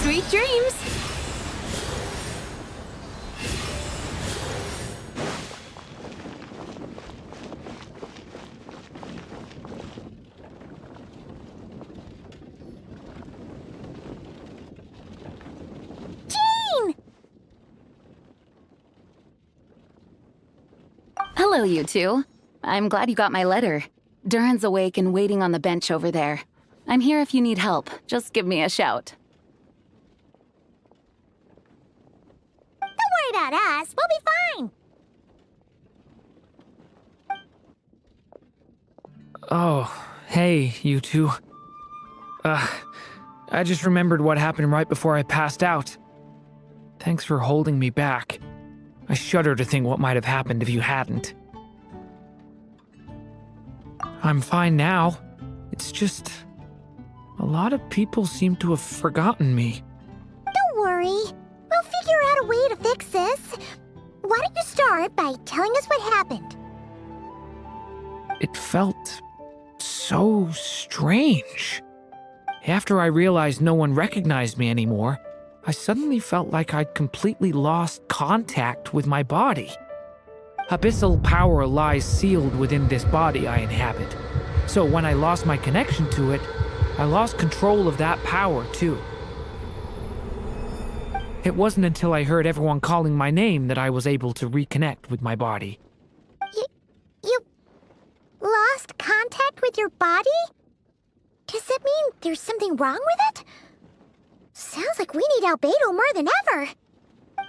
Sweet dreams! Jane! Hello, you two. I'm glad you got my letter. Durin's awake and waiting on the bench over there. I'm here if you need help. Just give me a shout. Don't worry about us. We'll be fine. Oh, hey, you two. I just remembered what happened right before I passed out. Thanks for holding me back. I shudder to think what might have happened if you hadn't. I'm fine now. It's just... a lot of people seem to have forgotten me. Don't worry. We'll figure out a way to fix this. Why don't you start by telling us what happened? It felt so strange. After I realized no one recognized me anymore, I suddenly felt like I'd completely lost contact with my body. Abyssal power lies sealed within this body I inhabit. So when I lost my connection to it, I lost control of that power too. It wasn't until I heard everyone calling my name that I was able to reconnect with my body. You lost contact with your body? Does that mean there's something wrong with it? Sounds like we need Albedo more than ever.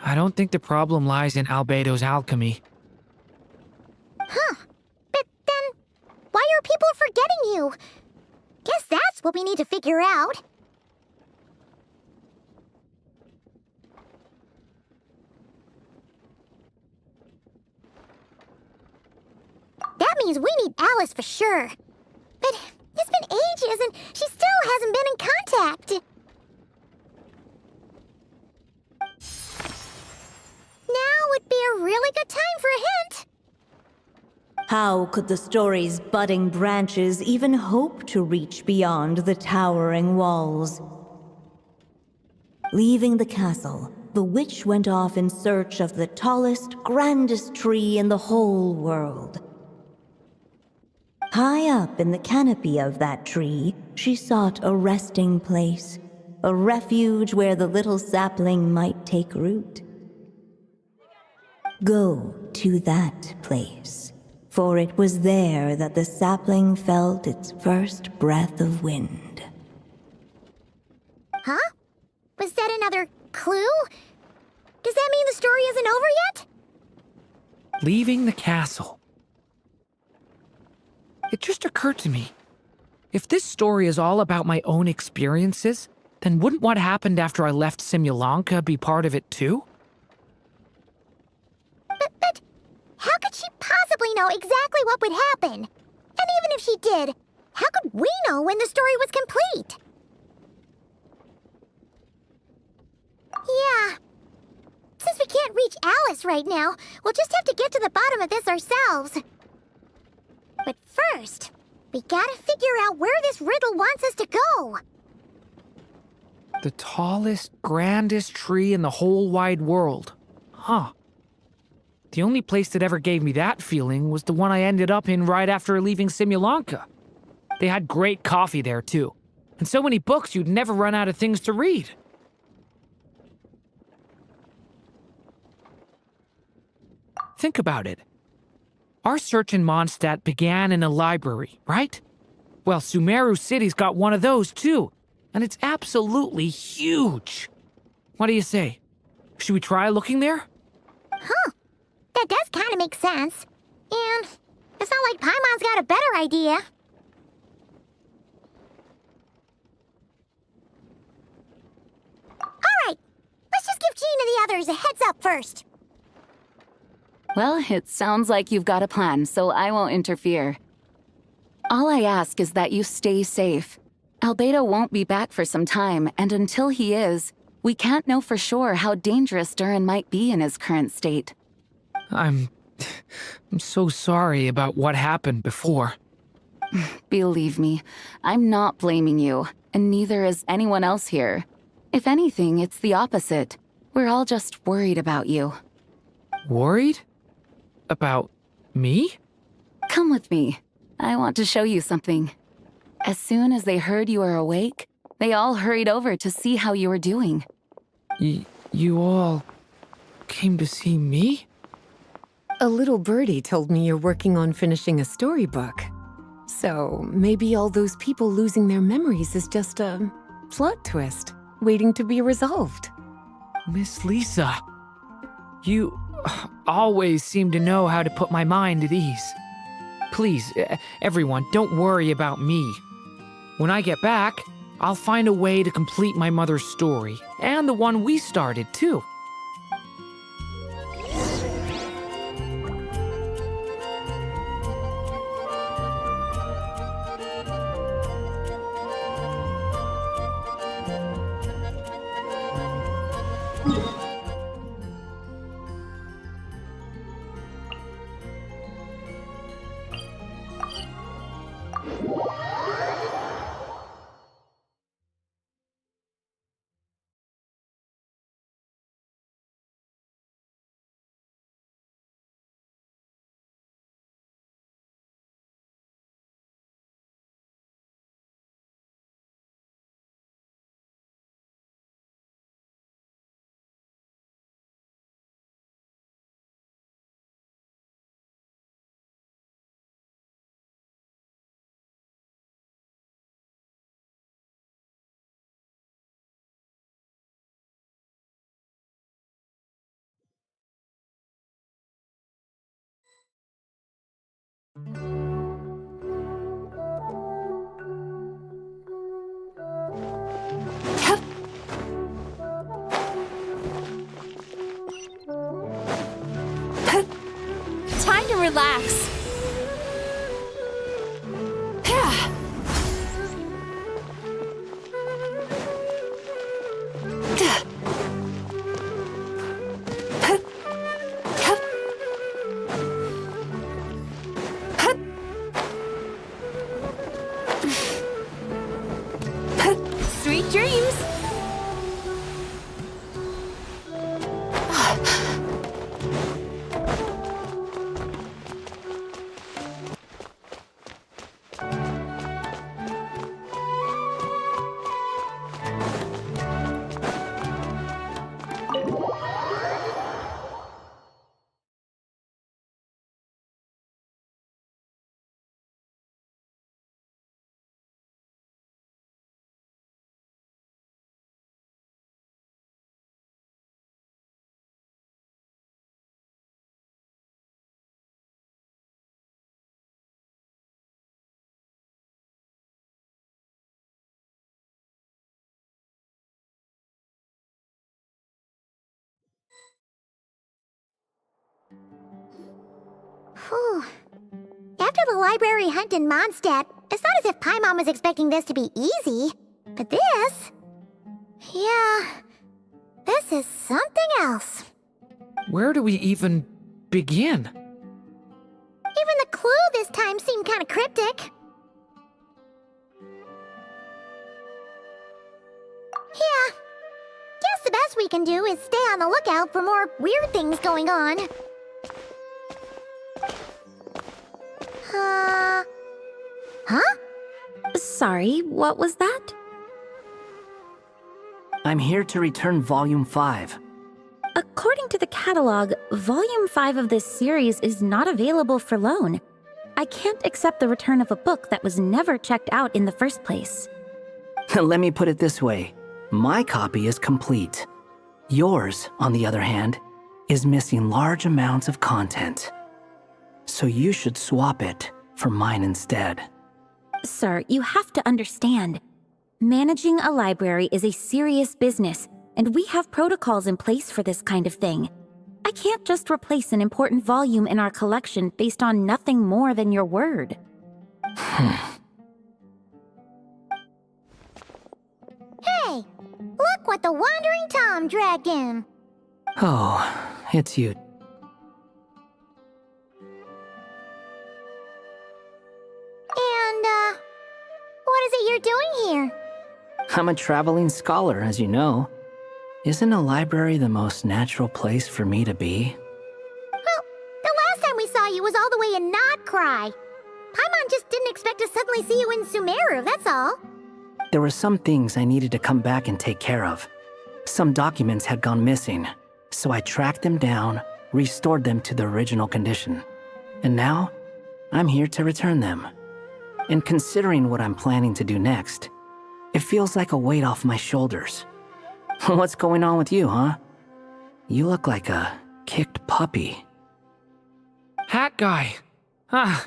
I don't think the problem lies in Albedo's alchemy. Huh. But then, why are people forgetting you? Guess that's what we need to figure out. means we need Alice for sure. But it's been ages and she still hasn't been in contact. Now would be a really good time for a hint. How could the story's budding branches even hope to reach beyond the towering walls? Leaving the castle, the witch went off in search of the tallest, grandest tree in the whole world. High up in the canopy of that tree, she sought a resting place, a refuge where the little sapling might take root. Go to that place, for it was there that the sapling felt its first breath of wind. Huh? Was that another clue? Does that mean the story isn't over yet? Leaving the castle. It just occurred to me. If this story is all about my own experiences, then wouldn't what happened after I left Simulanka be part of it too? But how could she possibly know exactly what would happen? And even if she did, how could we know when the story was complete? Yeah. Since we can't reach Alice right now, we'll just have to get to the bottom of this ourselves. But first, we gotta figure out where this riddle wants us to go. The tallest, grandest tree in the whole wide world. Huh. The only place that ever gave me that feeling was the one I ended up in right after leaving Simulanka. They had great coffee there, too. And so many books you'd never run out of things to read. Think about it. Our search in Mondstadt began in a library, right? Well, Sumeru City's got one of those, too. And it's absolutely huge. What do you say? Should we try looking there? Huh. That does kind of make sense. And it's not like Paimon's got a better idea. Alright, let's just give Jean and the others a heads up first. Well, it sounds like you've got a plan, so I won't interfere. All I ask is that you stay safe. Albedo won't be back for some time, and until he is, we can't know for sure how dangerous Durin might be in his current state. I'm so sorry about what happened before. Believe me, I'm not blaming you, and neither is anyone else here. If anything, it's the opposite. We're all just worried about you. Worried? About me? Come with me. I want to show you something. As soon as they heard you were awake, they all hurried over to see how you were doing. You all came to see me? A little birdie told me you're working on finishing a storybook. So maybe all those people losing their memories is just a plot twist waiting to be resolved. Miss Lisa, you always seem to know how to put my mind at ease. Please, everyone, don't worry about me. When I get back, I'll find a way to complete my mother's story, and the one we started, too. Time to relax. Whew. After the library hunt in Mondstadt, it's not as if Paimon was expecting this to be easy. But this... Yeah... This is something else. Where do we even begin? Even the clue this time seemed kind of cryptic. Yeah. Guess the best we can do is stay on the lookout for more weird things going on. Huh? Sorry, what was that? I'm here to return Volume 5. According to the catalog, Volume 5 of this series is not available for loan. I can't accept the return of a book that was never checked out in the first place. Let me put it this way. My copy is complete. Yours, on the other hand, is missing large amounts of content. So you should swap it for mine instead. Sir, you have to understand. Managing a library is a serious business, and we have protocols in place for this kind of thing. I can't just replace an important volume in our collection based on nothing more than your word. Hey! Look what the Wandering Tom dragged in! Oh, it's you. And, what is it you're doing here? I'm a traveling scholar, as you know. Isn't a library the most natural place for me to be? Well, the last time we saw you was all the way in Notcry. Paimon just didn't expect to suddenly see you in Sumeru, that's all. There were some things I needed to come back and take care of. Some documents had gone missing, so I tracked them down, restored them to their original condition. And now, I'm here to return them. And considering what I'm planning to do next, it feels like a weight off my shoulders. What's going on with you, huh? You look like a kicked puppy. Hat guy. Ah,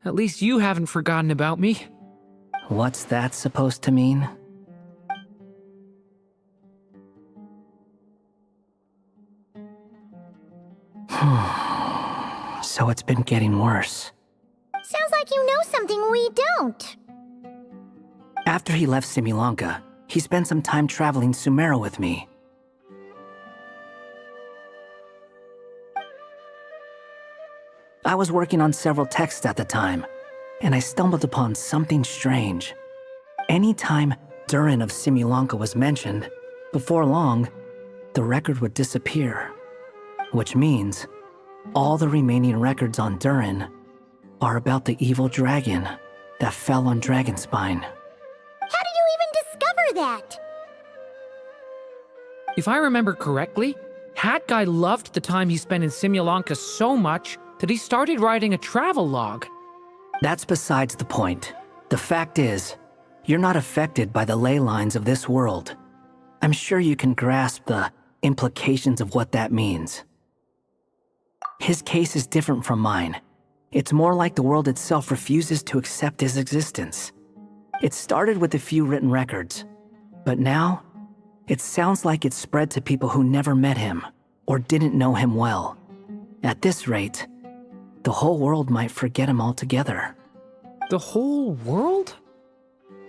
at least you haven't forgotten about me. What's that supposed to mean? So it's been getting worse. Sounds like you know something we don't. After he left Similanka, he spent some time traveling Sumeru with me. I was working on several texts at the time, and I stumbled upon something strange. Anytime Durin of Similanka was mentioned, before long, the record would disappear. Which means, all the remaining records on Durin are about the evil dragon that fell on Dragonspine. How did you even discover that? If I remember correctly, Hat Guy loved the time he spent in Similanka so much that he started writing a travel log. That's besides the point. The fact is, you're not affected by the ley lines of this world. I'm sure you can grasp the implications of what that means. His case is different from mine. It's more like the world itself refuses to accept his existence. It started with a few written records, but now, it sounds like it's spread to people who never met him or didn't know him well. At this rate, the whole world might forget him altogether. The whole world?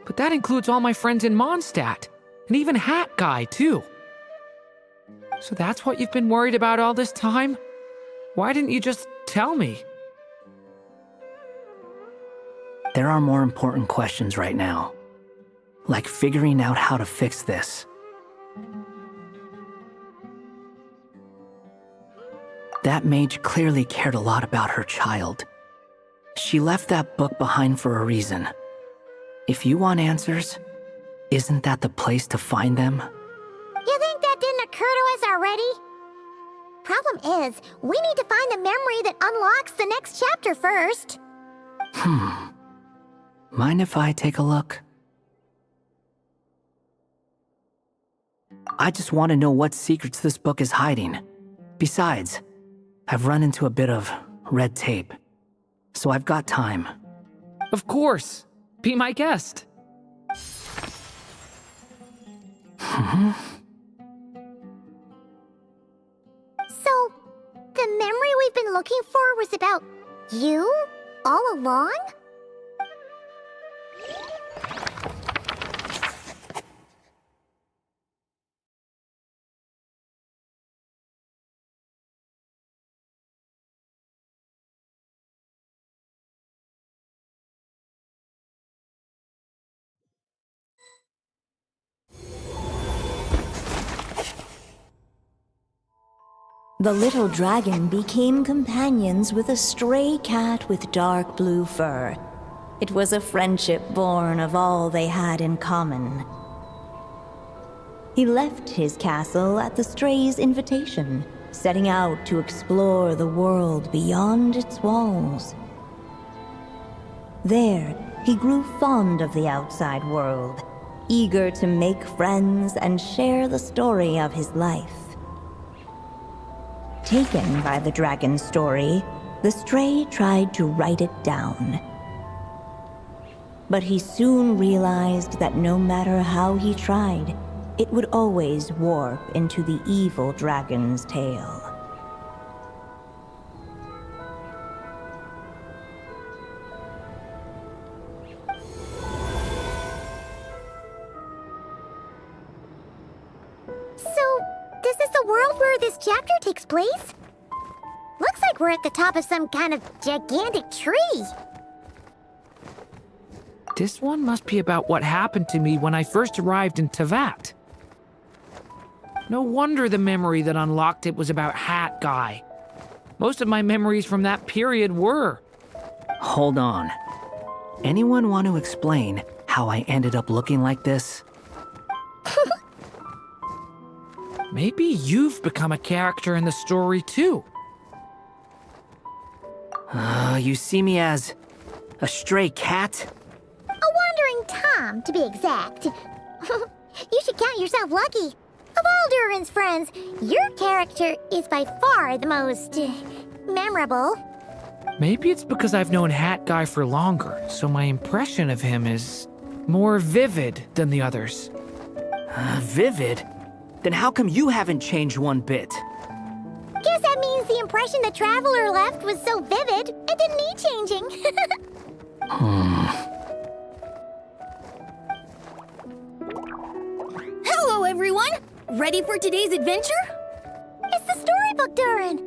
But that includes all my friends in Mondstadt, and even Hat Guy, too. So that's what you've been worried about all this time? Why didn't you just tell me? There are more important questions right now, like figuring out how to fix this. That mage clearly cared a lot about her child. She left that book behind for a reason. If you want answers, isn't that the place to find them? You think that didn't occur to us already? Problem is, we need to find the memory that unlocks the next chapter first. Mind if I take a look? I just want to know what secrets this book is hiding. Besides, I've run into a bit of red tape, so I've got time. Of course. Be my guest. So, the memory we've been looking for was about You? All along? The little dragon became companions with a stray cat with dark blue fur. It was a friendship born of all they had in common. He left his castle at the stray's invitation, setting out to explore the world beyond its walls. There, he grew fond of the outside world, eager to make friends and share the story of his life. Taken by the dragon's story, the stray tried to write it down. But he soon realized that no matter how he tried, it would always warp into the evil dragon's tale. Is this the world where this chapter takes place? Looks like we're at the top of some kind of gigantic tree. This one must be about what happened to me when I first arrived in Tevat. No wonder the memory that unlocked it was about Hat Guy. Most of my memories from that period were. Hold on. Anyone want to explain how I ended up looking like this? Maybe you've become a character in the story too. You see me as a stray cat? A wandering Tom, to be exact. You should count yourself lucky. Of all Durin's friends, your character is by far the most memorable. Maybe it's because I've known Hat Guy for longer, so my impression of him is more vivid than the others. Vivid? Then how come you haven't changed one bit? Guess that means the impression the traveler left was so vivid, it didn't need changing. Hello, everyone! Ready for today's adventure? It's the storybook, Durin.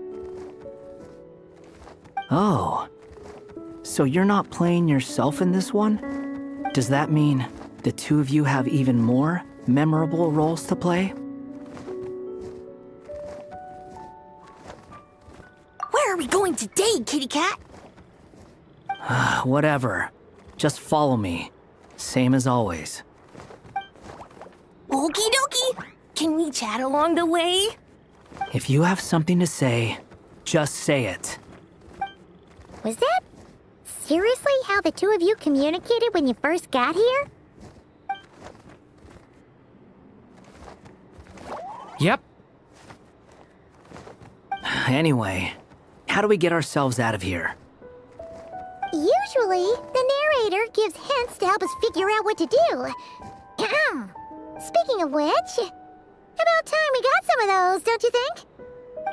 Oh. So you're not playing yourself in this one? Does that mean the two of you have even more memorable roles to play? Where are we going today, kitty cat? Whatever. Just follow me. Same as always. Okie dokie! Can we chat along the way? If you have something to say, just say it. Was that seriously how the two of you communicated when you first got here? Yep. Anyway, how do we get ourselves out of here? Usually, the narrator gives hints to help us figure out what to do. Speaking of which, about time we got some of those, don't you think?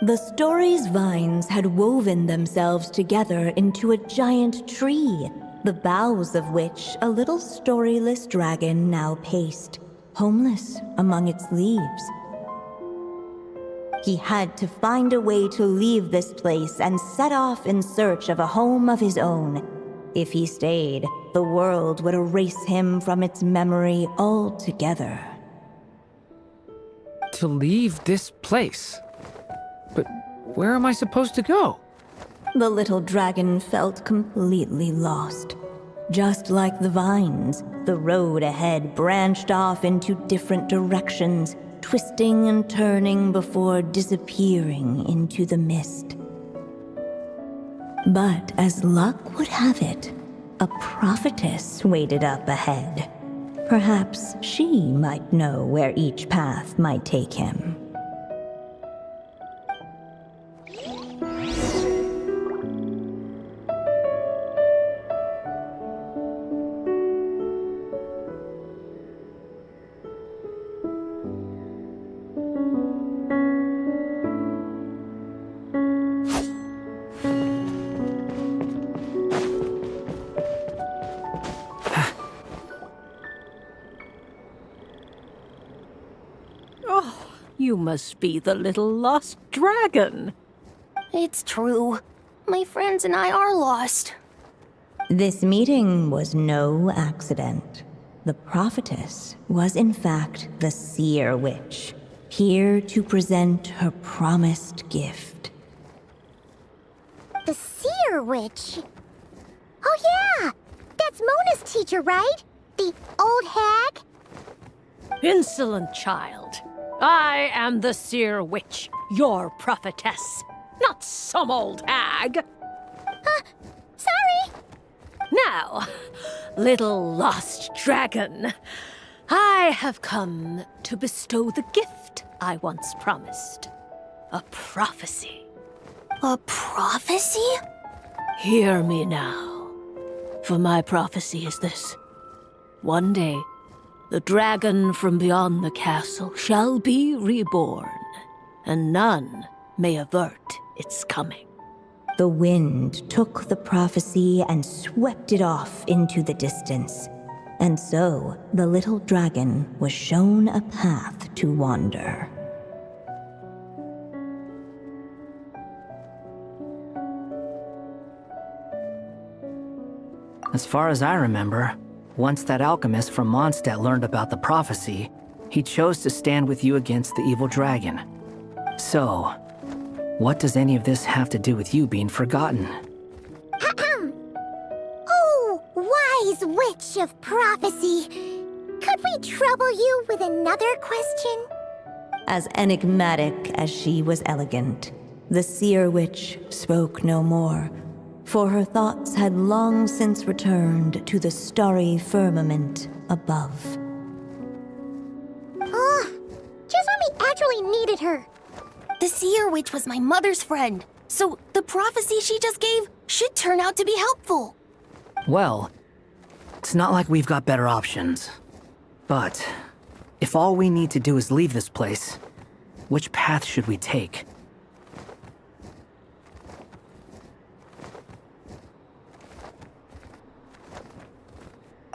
The story's vines had woven themselves together into a giant tree, the boughs of which a little storyless dragon now paced, homeless among its leaves. He had to find a way to leave this place and set off in search of a home of his own. If he stayed, the world would erase him from its memory altogether. To leave this place. But where am I supposed to go? The little dragon felt completely lost. Just like the vines, the road ahead branched off into different directions, twisting and turning before disappearing into the mist. But as luck would have it, a prophetess waited up ahead. Perhaps she might know where each path might take him. You must be the little lost dragon. It's true. My friends and I are lost. This meeting was no accident. The prophetess was in fact the seer witch, here to present her promised gift. The seer witch? Oh yeah! That's Mona's teacher, right? The old hag? Insolent child. I am the seer witch, your prophetess, not some old hag. Sorry! Now, little lost dragon, I have come to bestow the gift I once promised. A prophecy. A prophecy? Hear me now, for my prophecy is this. One day, the dragon from beyond the castle shall be reborn, and none may avert its coming. The wind took the prophecy and swept it off into the distance. And so, the little dragon was shown a path to wander. As far as I remember, once that alchemist from Mondstadt learned about the prophecy, he chose to stand with you against the evil dragon. So, what does any of this have to do with you being forgotten? Oh, wise witch of prophecy. Could we trouble you with another question? As enigmatic as she was elegant, the seer witch spoke no more, for her thoughts had long since returned to the starry firmament above. Just when we actually needed her. The seer witch was my mother's friend, so the prophecy she just gave should turn out to be helpful. Well, it's not like we've got better options. But, if all we need to do is leave this place, which path should we take?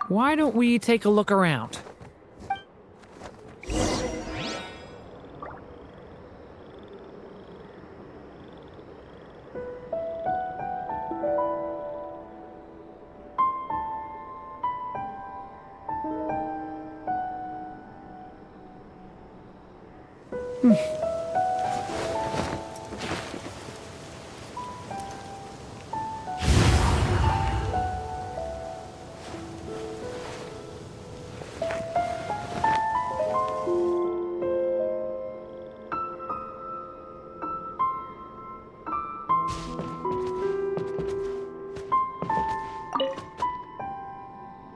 Why don't we take a look around?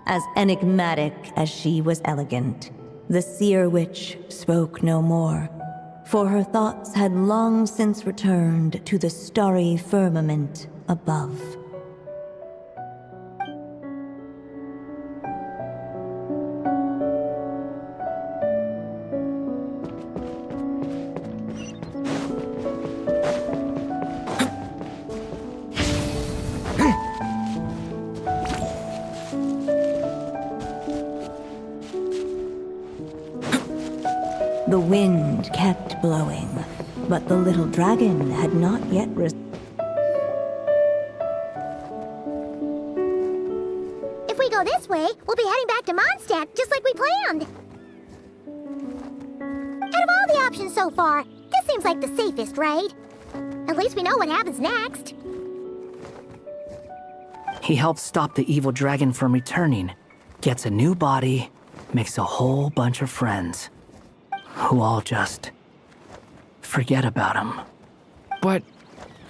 As enigmatic as she was elegant, the seer witch spoke no more, for her thoughts had long since returned to the starry firmament above. The wind kept blowing, but the little dragon had not yet If we go this way, we'll be heading back to Mondstadt, just like we planned. Out of all the options so far, this seems like the safest, right? At least we know what happens next. He helps stop the evil dragon from returning, gets a new body, makes a whole bunch of friends, who all just forget about him. But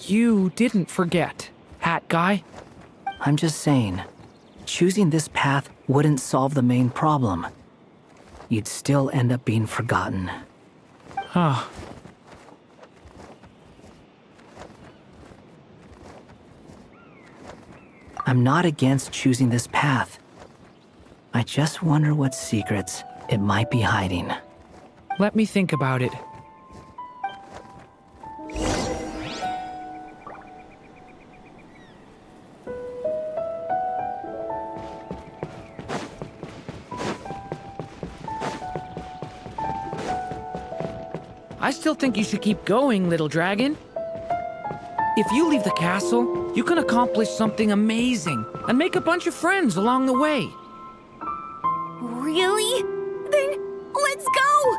you didn't forget, Hat Guy. I'm just saying, choosing this path wouldn't solve the main problem. You'd still end up being forgotten. Huh. I'm not against choosing this path. I just wonder what secrets it might be hiding. Let me think about it. I still think you should keep going, little dragon. If you leave the castle, you can accomplish something amazing and make a bunch of friends along the way. Really? Then let's go!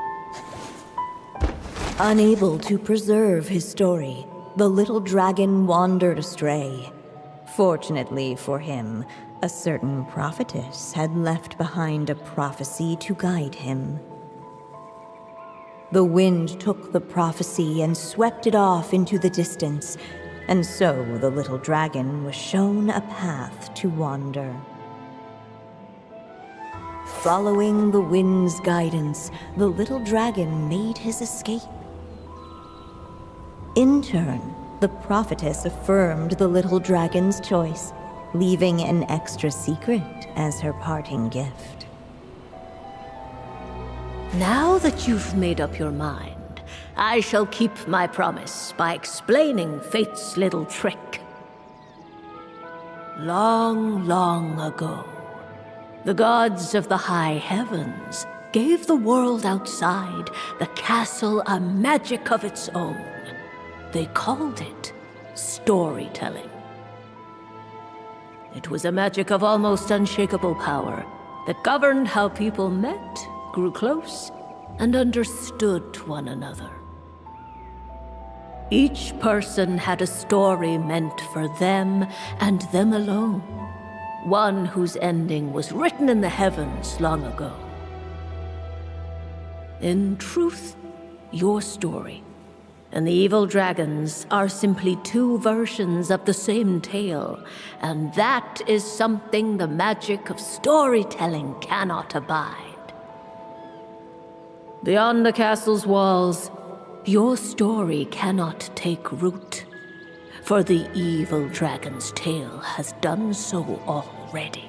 Unable to preserve his story, the little dragon wandered astray. Fortunately for him, a certain prophetess had left behind a prophecy to guide him. The wind took the prophecy and swept it off into the distance, and so the little dragon was shown a path to wander. Following the wind's guidance, the little dragon made his escape. In turn, the prophetess affirmed the little dragon's choice, leaving an extra secret as her parting gift. Now that you've made up your mind, I shall keep my promise by explaining fate's little trick. Long, long ago, the gods of the high heavens gave the world outside the castle a magic of its own. They called it storytelling. It was a magic of almost unshakable power that governed how people met, grew close, and understood one another. Each person had a story meant for them and them alone, one whose ending was written in the heavens long ago. In truth, your story and the evil dragons are simply two versions of the same tale, and that is something the magic of storytelling cannot abide. Beyond the castle's walls, your story cannot take root, for the evil dragon's tale has done so already.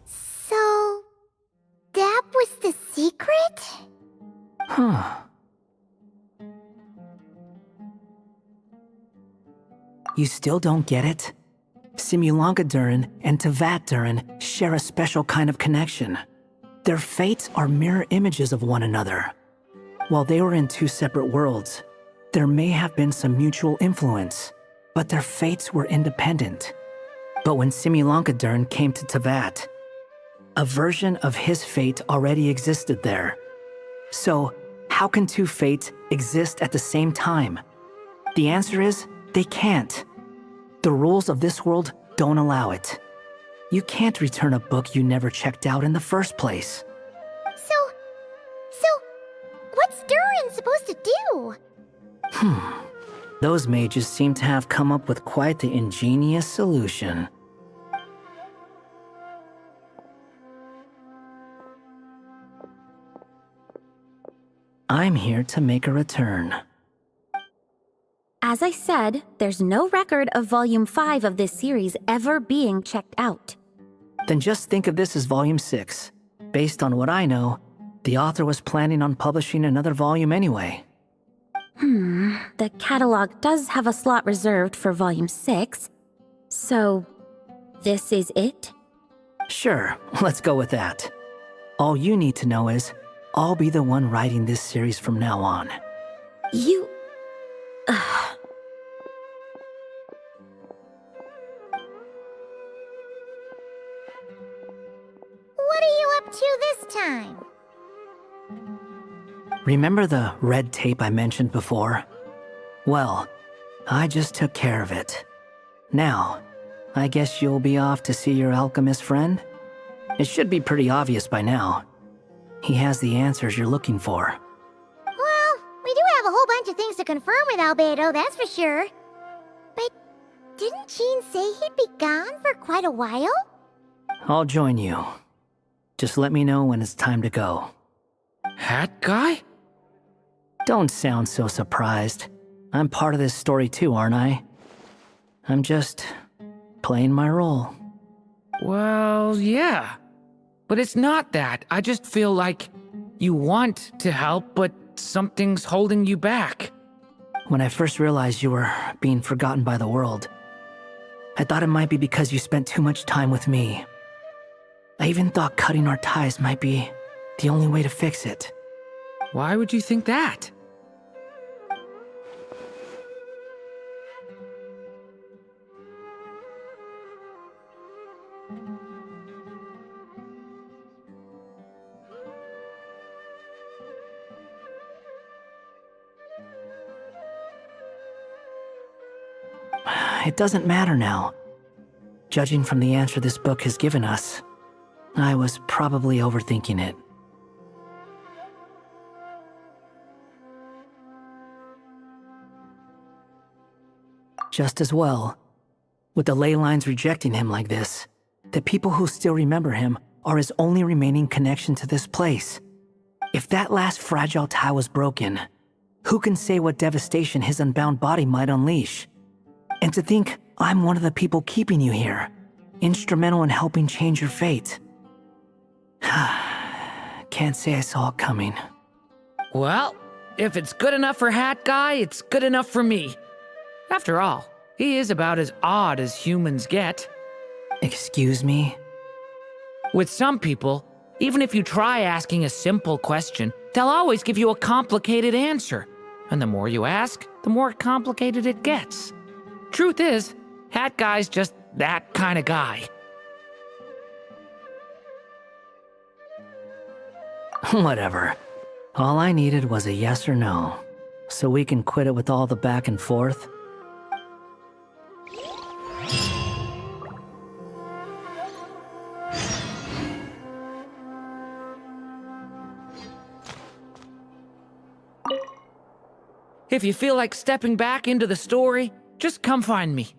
So, that was the secret? Huh. You still don't get it? Simulanka Durin and Tevat Durin share a special kind of connection. Their fates are mirror images of one another. While they were in two separate worlds, there may have been some mutual influence, but their fates were independent. But when Simulanka Durin came to Tevat, a version of his fate already existed there. So, how can two fates exist at the same time? The answer is, they can't. The rules of this world don't allow it. You can't return a book you never checked out in the first place. So, what's Durin supposed to do? Those mages seem to have come up with quite the ingenious solution. I'm here to make a return. As I said, there's no record of Volume 5 of this series ever being checked out. Then just think of this as Volume 6. Based on what I know, the author was planning on publishing another volume anyway. The catalog does have a slot reserved for Volume 6. So, this is it? Sure, let's go with that. All you need to know is, I'll be the one writing this series from now on. You... What are you up to this time? Remember the red tape I mentioned before? Well, I just took care of it. Now, I guess you'll be off to see your alchemist friend? It should be pretty obvious by now. He has the answers you're looking for. Well, we do have a whole bunch of things to confirm with Albedo, that's for sure. But didn't Jean say he'd be gone for quite a while? I'll join you. Just let me know when it's time to go. Hat guy? Don't sound so surprised. I'm part of this story too, aren't I? I'm just playing my role. Well, yeah. But it's not that. I just feel like you want to help, but something's holding you back. When I first realized you were being forgotten by the world, I thought it might be because you spent too much time with me. I even thought cutting our ties might be the only way to fix it. Why would you think that? It doesn't matter now. Judging from the answer this book has given us, I was probably overthinking it. Just as well. With the ley lines rejecting him like this, the people who still remember him are his only remaining connection to this place. If that last fragile tie was broken, who can say what devastation his unbound body might unleash? And to think I'm one of the people keeping you here, instrumental in helping change your fate. Can't say I saw it coming. Well, if it's good enough for Hat Guy, it's good enough for me. After all, he is about as odd as humans get. Excuse me? With some people, even if you try asking a simple question, they'll always give you a complicated answer. And the more you ask, the more complicated it gets. Truth is, Hat Guy's just that kind of guy. Whatever. All I needed was a yes or no, so we can quit it with all the back and forth. If you feel like stepping back into the story, just come find me.